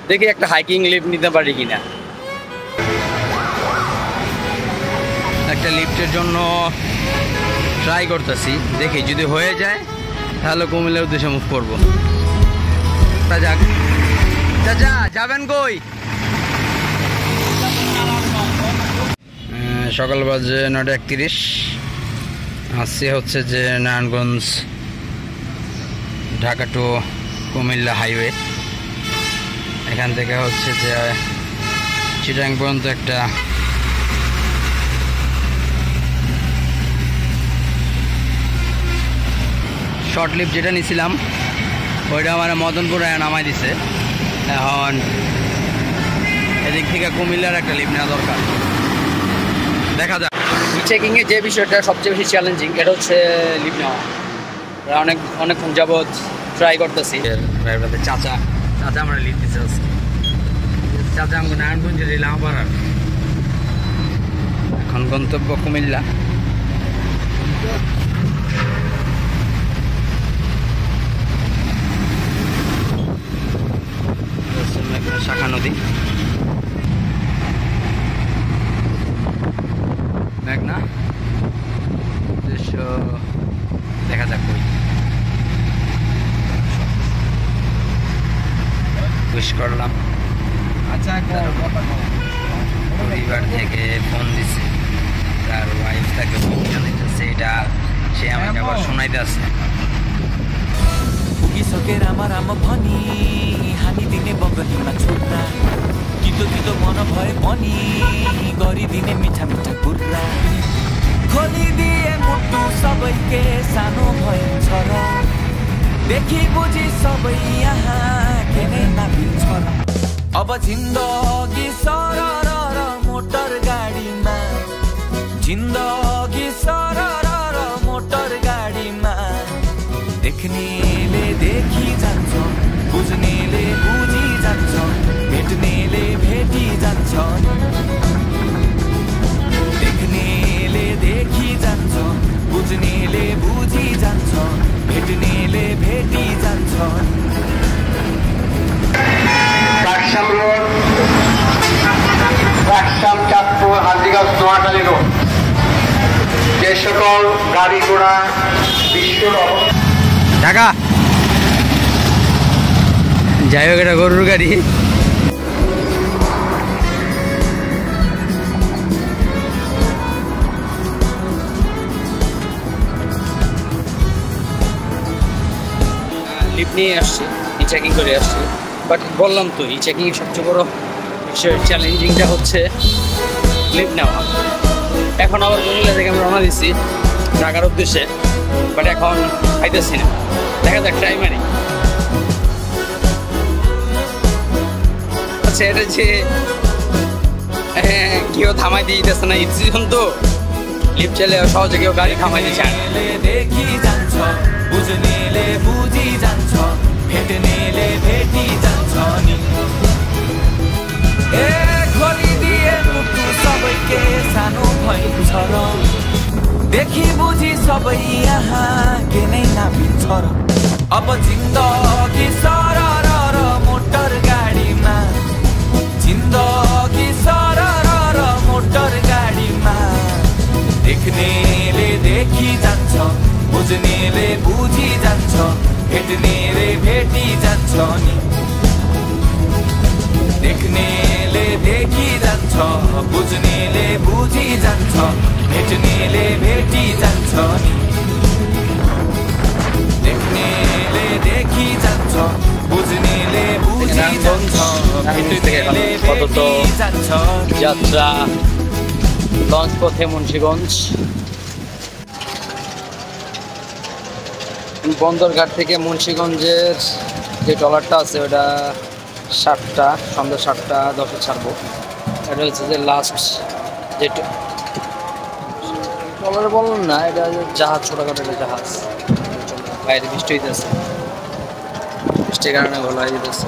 দেখি একটা hiking lift নিতে পারি কিনা। একটা লিফটের জন্য ট্রাই করতেছি, দেখি যদি হয়ে যায় তাহলে কুমিল্লার উদ্দেশ্যে মুভ করবো। যাক, চাচা যাবেন কই? সকাল বাজে 9:31। আসছে হচ্ছে যে নারায়ণগঞ্জ ঢাকা টু কুমিল্লা হাইওয়ে। এখান থেকে হচ্ছে যে চিটাং পর্যন্ত একটা শর্ট লিফট যেটা নিয়েছিলাম ওইটা আমার মদনপুরে নামাই দিছে। এখন এদিক থেকে কুমিল্লার একটা লিফট নেওয়া দরকার, দেখা যাক। চেকিংয়ে যে বিষয়টা সবচেয়ে বেশি চ্যালেঞ্জিং এটা হচ্ছে লিফট নেওয়া। অনেকক্ষণ যাবৎ ট্রাই করতেছি। চাচা আমরা লিফট দিতে আসছি। চাচা আমাকে নারায়ণগঞ্জে দিলাম আবার। এখন গন্তব্য কুমিল্লা। শাখা নদী, মেঘনা দৃশ্য দেখা যাক। উইশ করলাম। আচ্ছা, পরিবার থেকে ফোন দিছে, তার ওয়াইফ তাকে জানাইতেছে, এটা সে আমাকে আবার শোনাইতে আছে। पुगिसकेर आमा भनी हानिदिने बगलीमा छोड्दा, तितो तितो मन भए पनि गरिदिने मिठा मिठा कुरा। खोलिदिए मुटु सबैके सानो भएछ र, देखि बुझी सबै यहाँ के नै नापिन्छ र। अब जिन्दगी सरर र मोटर गाडीमा, जिन्दगी सरर र मोटर गाडीमा। देख्नेले देखि जान्छ, बुझ्नेले बुझी जान्छ, भेट्नेले भेटी जान्छ। देख्नेले देखि जान्छ, बुझ्नेले बुझी जान्छ, भेट्नेले भेटी जान्छ। রাকসাম রোড, রাকসাম চাঁদপুর হাজিগঞ্জ নোয়াখালী রোড, যে সকল গাড়ি ঘোড়া বিশ্বের ঢাকা যাই হোক, এটা গরুর গাড়ি। লিফট নিয়ে আসছি, ই চেকিং করে আসছি। বাট বললাম তো, ই চেকিং এর সবচেয়ে বড় চ্যালেঞ্জিংটা হচ্ছে লিফট নেওয়া। এখন আবার কুমিল্লা থেকে আমরা রওনা দিচ্ছি ঢাকার উদ্দেশ্যে, বাট এখন খাইতেছি না, দেখা যাক ট্রাই মারি। আচ্ছা, এটা যে কেউ থামাই দিয়ে দিতেছে না, ইচ্ছিস তো লিফট চলে সহজে কেউ গাড়ি থামাই দিচ্ছে। देखि जान्छ, बुझ्नेले बुझी जान्छ, भेट्नेले भेटी जान्छ नि। ए खोलिदिए मुटु सबैके सानो भएछ र, देखि बुझी सबै यहाँ के नै नापिन्छ र। अब जिन्दगी सरर र मोटर गाडीमा, जिन्दगी सरर र मोटर गाडीमा। देख्नेले देखि जान्छ, बुझ्नेले बुझी जान्छ, भेट्नेले भेटी जान्छ नि। देख्नेले देखि जान्छ, बुझ्नेले बुझी जान्छ, भेट्नेले भेटी जान्छ नि। देख्नेले देखि जान्छ, बुझ्नेले बुझी जान्छ, भेट्नेले भेटी जान्छ। যাত্রা লঞ্চ পথে মুন্সিগঞ্জ। বন্দরঘাট থেকে মুন্সিগঞ্জের যে ট্রলারটা আছে ওটা সন্ধ্যা 7:10 ছাড়বো। এটা হচ্ছে যে লাস্ট যে ট্রলার বলুন না, এটা জাহাজ, ছোটখাটো একটা জাহাজ। বাইরে বৃষ্টি হইতেছে, বৃষ্টির কারণে ভালো হয়ে যেতেছে।